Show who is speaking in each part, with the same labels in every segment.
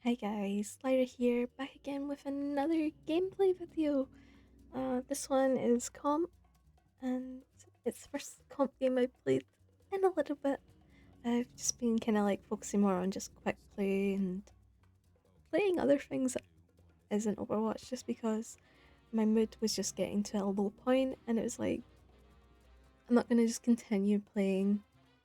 Speaker 1: Hi guys, Lyra here, back again with another gameplay video. This one is comp, and it's the first comp game I've played in a little bit. I've just been kind of like focusing more on just quick play and playing other things that isn't Overwatch just because my mood was just getting to a low point and it was like, I'm not gonna just continue playing,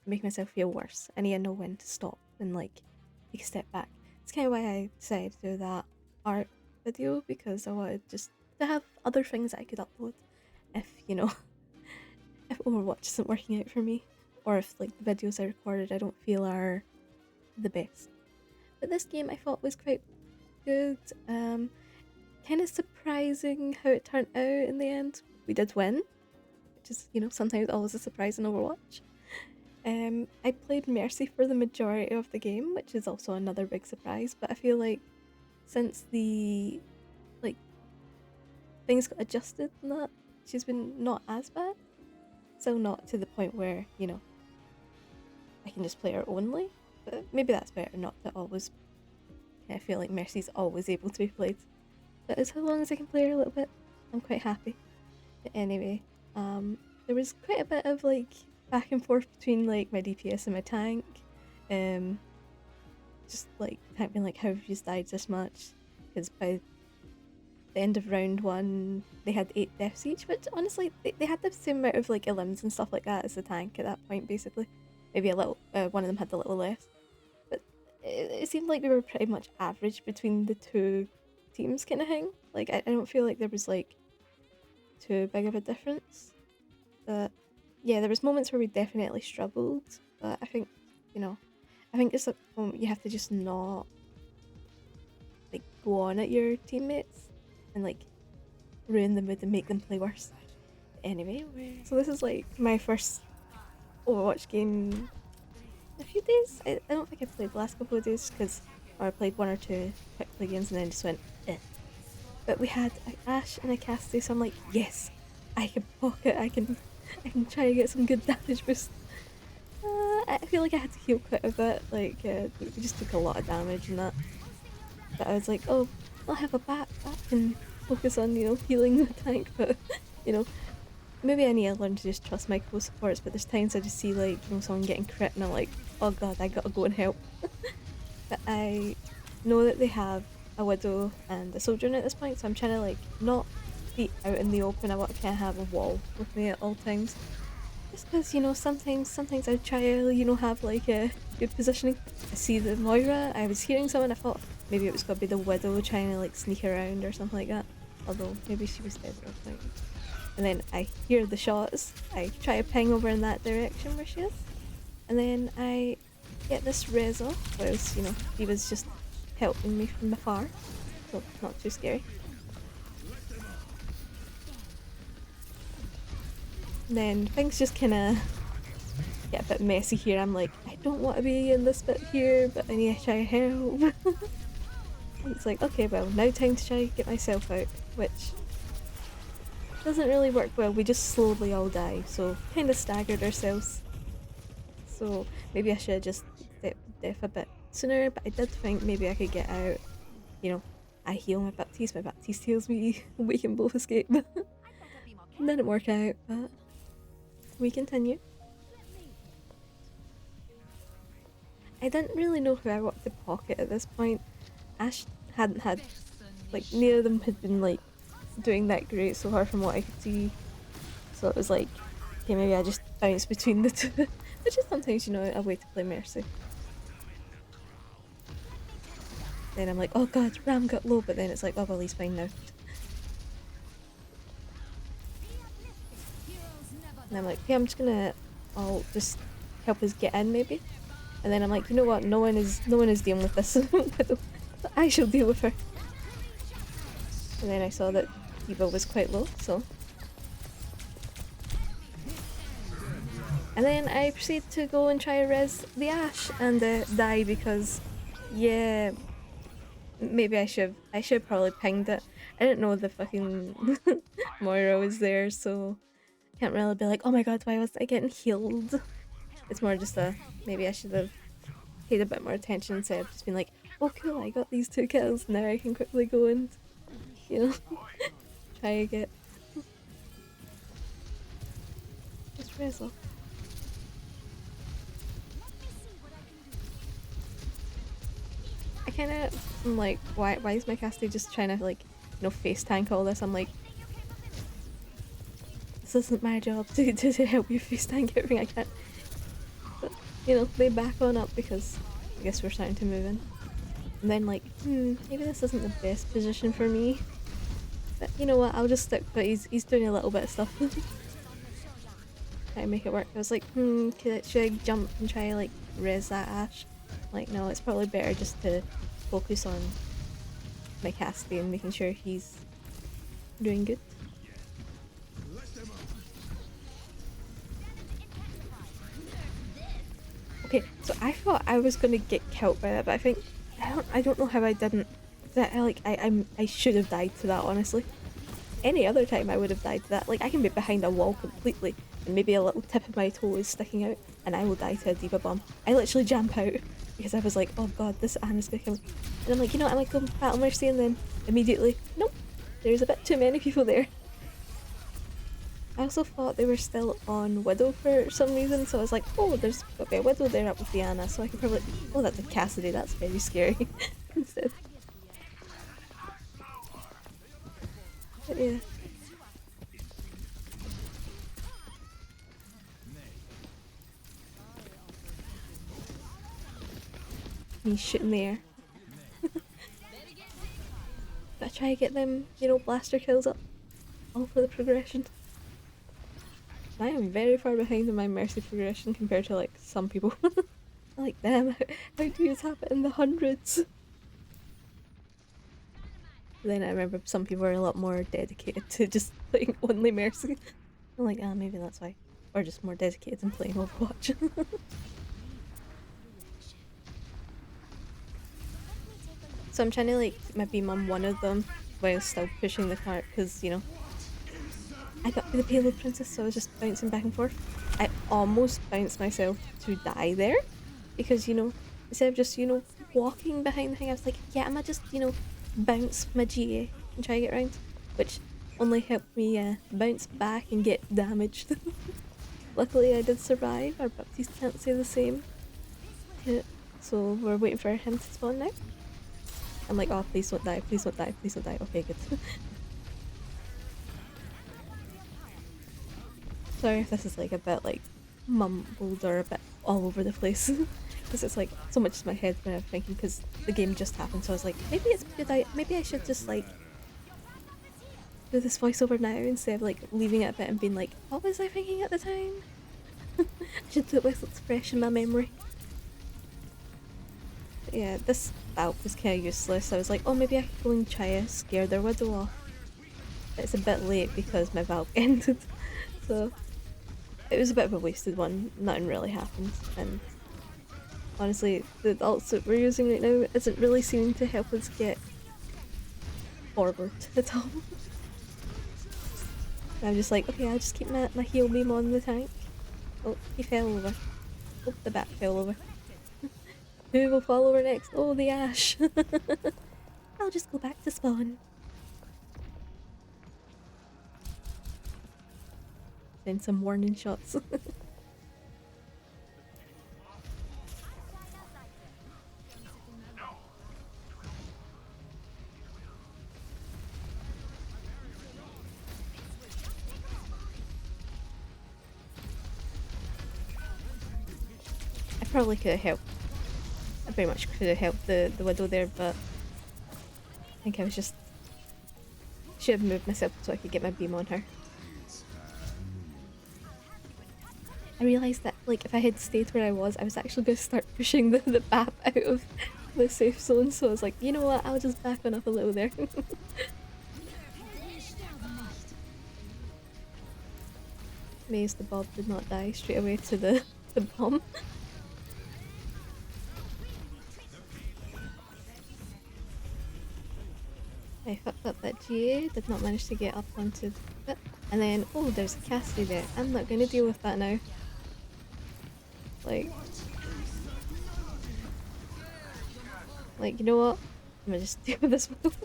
Speaker 1: make myself feel worse. I need to know when to stop and like take a step back. It's kind of why I decided to do that art video because I wanted just to have other things that I could upload if, if Overwatch isn't working out for me or if like the videos I recorded I don't feel are the best. But this game I thought was quite good. Kind of surprising how it turned out in the end. We did win, which is, sometimes always a surprise in Overwatch. I played Mercy for the majority of the game, which is also another big surprise, but I feel like since the like things got adjusted and that, she's been not as bad. So not to the point where, I can just play her only. But maybe that's better, not to always I feel like Mercy's always able to be played. But as long as I can play her a little bit, I'm quite happy. But anyway, there was quite a bit of like back and forth between like my DPS and my tank. Just like tank being like, how have you died this much? Because by the end of round one, they had 8 deaths each, which honestly, they had the same amount of like elims and stuff like that as the tank at that point, basically. Maybe a little, one of them had a little less. But it seemed like we were pretty much average between the two teams kind of thing. Like, I don't feel like there was like too big of a difference. But yeah, there was moments where we definitely struggled, but I think, I think it's a moment you have to just not like go on at your teammates and like ruin the mood and make them play worse. Anyway, so this is like my first Overwatch game in a few days. I don't think I played the last couple of days because I played one or two quick play games and then just went eh. But we had an Ashe and a Cassidy, so I'm like, yes, I can pocket, I can try to get some good damage boost. I feel like I had to heal quite a bit, like, we just took a lot of damage and that. But I was like, oh, I'll have a back and focus on, healing the tank, but, you know, maybe I need to learn to just trust my co-supports, but there's times I just see, like, someone getting crit and I'm like, oh god, I gotta go and help. But I know that they have a Widow and a Sojourner at this point, so I'm trying to, like, not be out in the open. I want to kind of have a wall with me at all times. Just because, sometimes I try to, have like a good positioning. I see the Moira, I was hearing someone, I thought maybe it was gonna be the Widow trying to like sneak around or something like that. Although maybe she was dead or something. And then I hear the shots, I try to ping over in that direction where she is. And then I get this res off, whereas, he was just helping me from afar. So not too scary. And then things just kinda get a bit messy here. I'm like, I don't want to be in this bit here, but I need to try to help. It's like, okay, well, now time to try to get myself out, which doesn't really work well. We just slowly all die, so kind of staggered ourselves. So maybe I should have just death a bit sooner, but I did think maybe I could get out. I heal my Baptiste heals me, we can both escape. Didn't work out, but we continue. I didn't really know who I wanted to pocket at this point. Ashe hadn't had, like, neither of them had been, like, doing that great so far from what I could see. So it was like, okay, maybe I just bounce between the two. Which is sometimes, a way to play Mercy. Then I'm like, oh god, Ram got low, but then it's like, oh well, he's fine now. And I'm like, okay, I'm just gonna, I'll just help us get in maybe. And then I'm like, you know what, no one is dealing with this. I shall deal with her. And then I saw that D.Va was quite low, so. And then I proceed to go and try to res the Ashe and die because, yeah, maybe I should probably pinged it. I didn't know the fucking Moira was there, so can't really be like, oh my god, why was I getting healed? It's more just maybe I should have paid a bit more attention instead of just being like, oh cool, I got these 2 kills, now I can quickly go and, you know, try to get this Rezo. I kinda am like, why is my casty just trying to like, you know, face tank all this? I'm like, this isn't my job to help you face tank everything. I can't. But, you know, they back on up because I guess we're starting to move in. And then like, maybe this isn't the best position for me. But you know what, I'll just stick, but he's doing a little bit of stuff. Try to make it work. I was like, should I jump and try to like res that Ashe? Like, no, it's probably better just to focus on my casting and making sure he's doing good. Okay, so I thought I was gonna get killed by that, but I think I don't know how I didn't. That I should have died to that, honestly. Any other time I would have died to that. Like, I can be behind a wall completely and maybe a little tip of my toe is sticking out and I will die to a D.Va bomb. I literally jump out because I was like, oh god, this Ana's gonna kill me. And I'm like, you know what, I might go Battle Mercy, and then immediately, nope, there's a bit too many people there. I also thought they were still on Widow for some reason, so I was like, oh, there's got to be a Widow there up with the Ana, so I could probably, oh, that's a Cassidy, that's very scary. Instead. But yeah. Me shooting there. Gotta try to get them, you know, blaster kills up. All for the progression. I am very far behind in my Mercy progression compared to like some people. Like, damn, how do you tap it in the hundreds? Then I remember some people are a lot more dedicated to just playing only Mercy. I'm like, ah, maybe that's why. Or just more dedicated than playing Overwatch. So I'm trying to like maybe mum one of them while still pushing the cart because, you know, I got the payload princess, so I was just bouncing back and forth. I almost bounced myself to die there because, you know, instead of just, you know, walking behind the thing, I was like, yeah, I'm gonna just, you know, bounce my GA and try to get around, which only helped me bounce back and get damaged. Luckily I did survive. Our Baptiste can't say the same. Yeah. So we're waiting for him to spawn now. I'm like, oh, please don't die, please don't die, please don't die. Okay, good. Sorry if this is like a bit like mumbled or a bit all over the place. Because it's like so much in my head when I'm thinking, because the game just happened, so I was like, maybe it's good, maybe I should just like do this voiceover now instead of like leaving it a bit and being like, what was I thinking at the time? I should do it with what's fresh in my memory. But yeah, this bout was kind of useless. I was like, oh, maybe I could go and try to scare their Widow off. But it's a bit late because my Valk ended, so it was a bit of a wasted one. Nothing really happens, and honestly, the ults that we're using right now isn't really seeming to help us get forward at all. I'm just like, okay, I'll just keep my heal beam on the tank. Oh, he fell over. Oh, the bat fell over. Who will fall over next? Oh, the Ashe. I'll just go back to spawn. Then some warning shots. I probably could have helped. I very much could have helped the Widow there, but I think I was just should have moved myself so I could get my beam on her. I realised that like if I had stayed where I was actually going to start pushing the BAP out of the safe zone, so I was like, you know what, I'll just back on up a little there. Amazed the Bob did not die straight away to the bomb. I fucked up that GA, did not manage to get up onto it. And then, oh, there's a Cassidy there. I'm not gonna deal with that now. Like, Like, you know what? I'm gonna just do this move.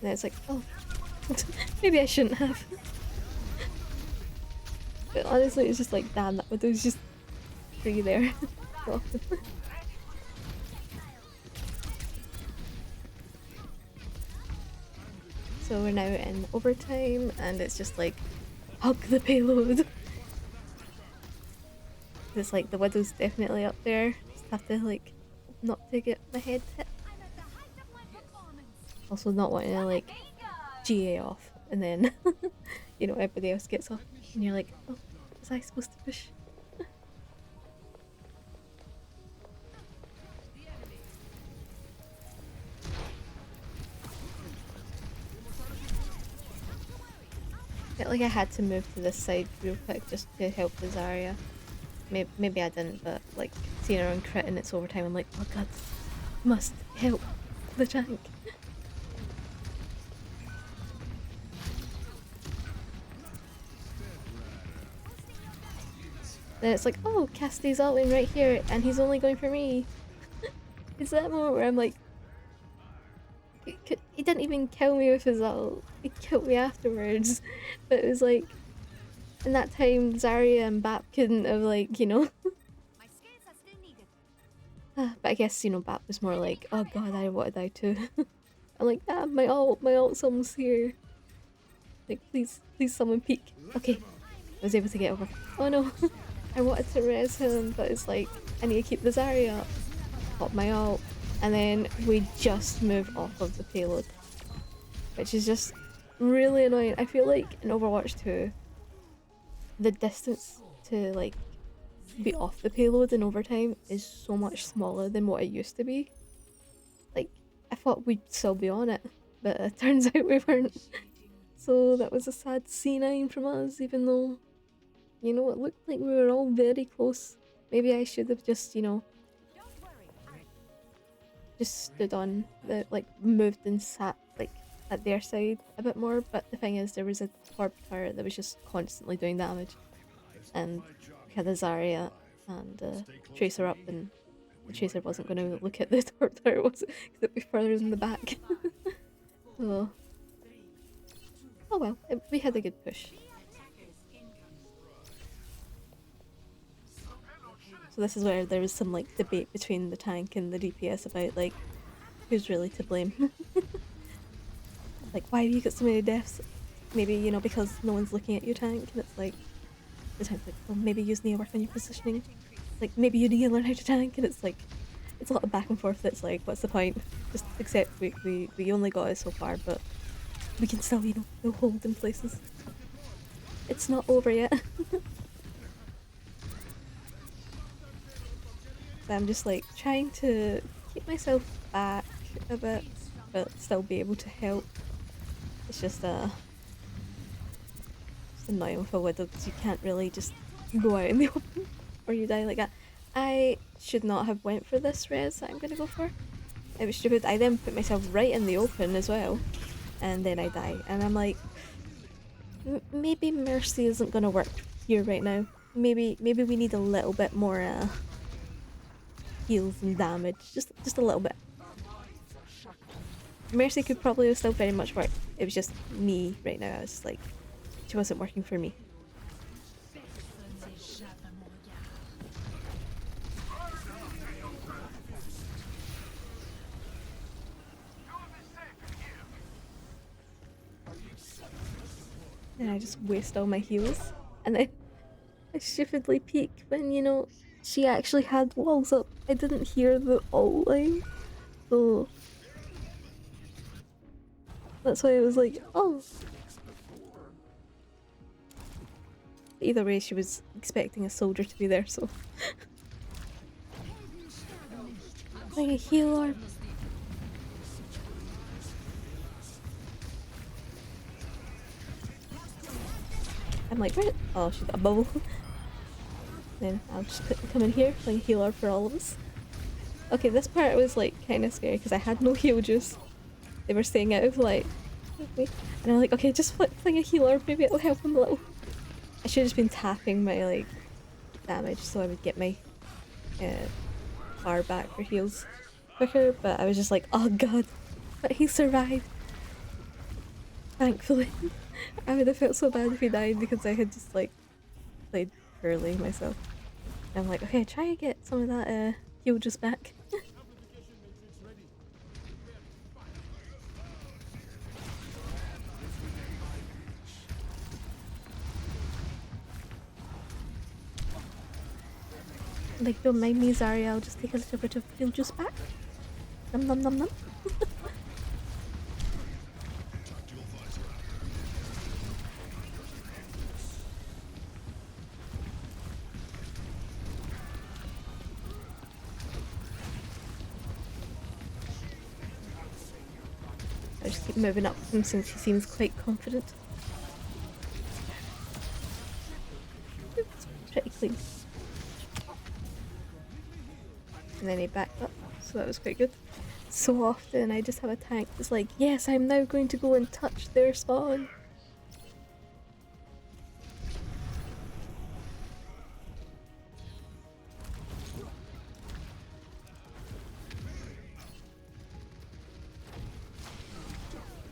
Speaker 1: And it's like, oh, maybe I shouldn't have. But honestly, it's just like, damn, that Widow's just free there. So often. So we're now in overtime, and it's just like, hug the payload. It's like the Widow's definitely up there. Just have to like not to get my head hit. Also not wanting to like GA off and then you know everybody else gets off and you're like, oh, was I supposed to push? I felt like I had to move to this side real quick just to help the Zarya. Maybe I didn't, but like seeing her on crit and it's overtime, I'm like, oh god, must help the tank. Then it's like, oh, Cassidy's ulting right here, and he's only going for me. It's that moment where I'm like, he didn't even kill me with his ult. He killed me afterwards. But it was like, in that time, Zarya and Bap couldn't have like, you know. But I guess, you know, Bap was more like, oh god, I want to die too. I'm like, ah, my ult's almost here. Like, please someone peek. Okay, I was able to get over. Oh no. I wanted to res him, but it's like, I need to keep the Zarya up. Pop my ult. And then we just move off of the payload. Which is just really annoying. I feel like in Overwatch 2, the distance to like be off the payload in overtime is so much smaller than what it used to be. Like, I thought we'd still be on it, but it turns out we weren't. So that was a sad C9 from us, even though, you know, it looked like we were all very close. Maybe I should have just, you know, just stood on the, like, moved and sat, like, at their side a bit more. But the thing is, there was a Torb tower that was just constantly doing damage. And we had a Zarya and Tracer up, and the Tracer wasn't going to look at the Torb tower, was it? Because it'd be further in the back. So, oh well, we had a good push. So this is where there was some like debate between the tank and the DPS about like who's really to blame. Like, why have you got so many deaths? Maybe, you know, because no one's looking at your tank, and it's like the tank's like, well, maybe you need to work on your positioning. Like, maybe you need to learn how to tank, and it's like it's a lot of back and forth. It's like, what's the point? Just accept we only got it so far, but we can still, you know, hold in places. It's not over yet. So I'm just like trying to keep myself back a bit, but still be able to help. It's just it's annoying with a Widow because you can't really just go out in the open or you die like that. I should not have went for this res that I'm gonna go for. It was stupid. I then put myself right in the open as well, and then I die. And I'm like, maybe Mercy isn't gonna work here right now. Maybe we need a little bit more heals and damage, just a little bit. Mercy could probably have still very much worked. It was just me right now. I was just like, she wasn't working for me. And I just waste all my heals, and then I stupidly peek when, you know, she actually had walls up. I didn't hear the ult line, so that's why I was like, oh. Either way, she was expecting a soldier to be there, so. Like a healer. I'm like, where? Oh, she's got a bubble. Then I'll just come in here, like a healer for all of us. Okay, this part was like kind of scary because I had no heal juice. They were staying out of like, and I'm like, okay, just fling a healer, maybe it'll help him a little. I should have just been tapping my like damage so I would get my bar back for heals quicker, but I was just like, oh god, but he survived, thankfully. I would have felt so bad if he died because I had just like played poorly myself. And I'm like, okay, try and get some of that heal just back. Like, don't mind me, Zarya, I'll just take a little bit of heal just back. Num num num num. I just keep moving up him since he seems quite confident. It's pretty clean. And then he backed up, so that was quite good. So often I just have a tank that's like, yes, I'm now going to go and touch their spawn.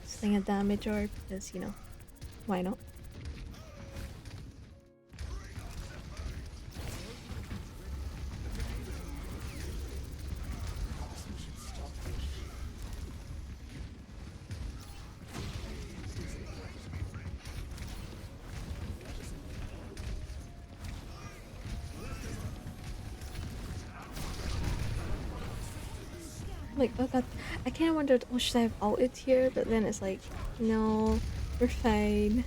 Speaker 1: Sling a damage orb because, you know, why not? Like, oh god, I kind of wondered, oh, should I have ulted here? But then it's like, no, we're fine.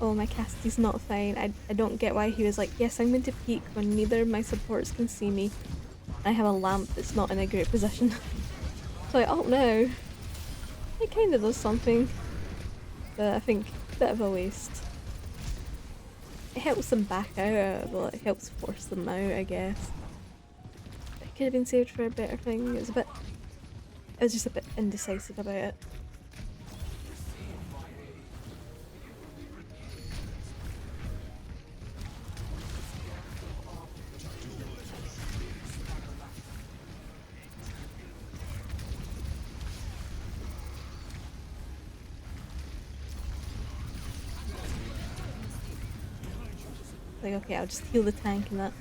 Speaker 1: Oh, my Cassidy's not fine. I don't get why he was like, yes, I'm going to peek when neither of my supports can see me. I have a lamp that's not in a great position. So I ult now. It kind of does something, but I think a bit of a waste. It helps them back out, well, it helps force them out, I guess. It could have been saved for a better thing. I was just a bit indecisive about it. Like, okay, I'll just heal the tank and that.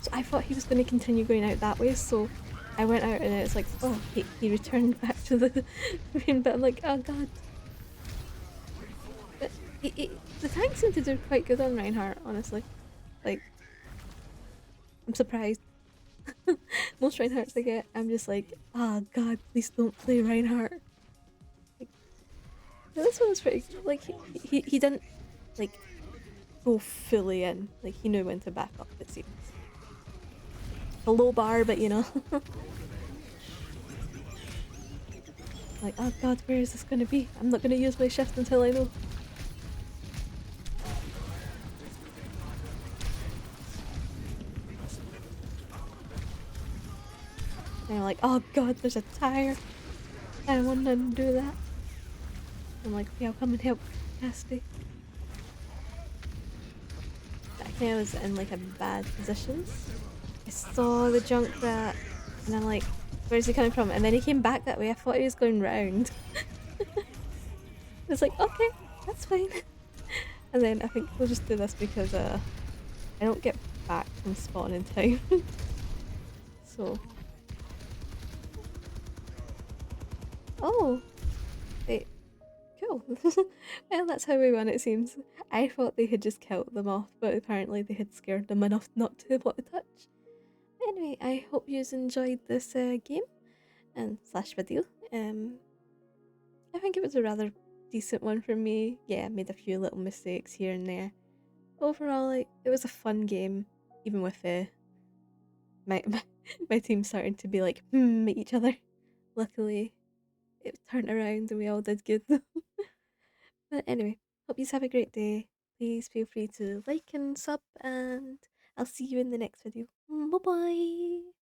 Speaker 1: So I thought he was going to continue going out that way, so I went out and it's like, oh, he returned back to the green, but I'm like, oh god. But the tank seemed to do quite good on Reinhardt, honestly. Like, I'm surprised. Most Reinhardts I get, I'm just like, oh god, please don't play Reinhardt. Like, but this one was pretty, like, he didn't, like, go fully in. Like, he knew when to back up, it seems. A low bar, but you know. Like, oh god, where is this gonna be? I'm not gonna use my shift until I know. And I'm like, oh god, there's a tire. I don't want to do that. I'm like, okay, I'll come and help Cassidy. I think I was in like a bad position. I saw the Junkrat and I'm like, where's he coming from? And then he came back that way. I thought he was going round. It's like, okay, that's fine. And then I think we'll just do this because I don't get back from spawn in time. So. Oh, wait, cool. Well, that's how we won, it seems. I thought they had just killed them off, but apparently they had scared them enough not to want to touch. Anyway, I hope you enjoyed this game and slash video. I think it was a rather decent one for me. Yeah, I made a few little mistakes here and there. Overall, like, it was a fun game, even with my, my my team starting to be like at each other. Luckily, it turned around and we all did good. But anyway, hope you have a great day. Please feel free to like and sub, and I'll see you in the next video. Bye bye.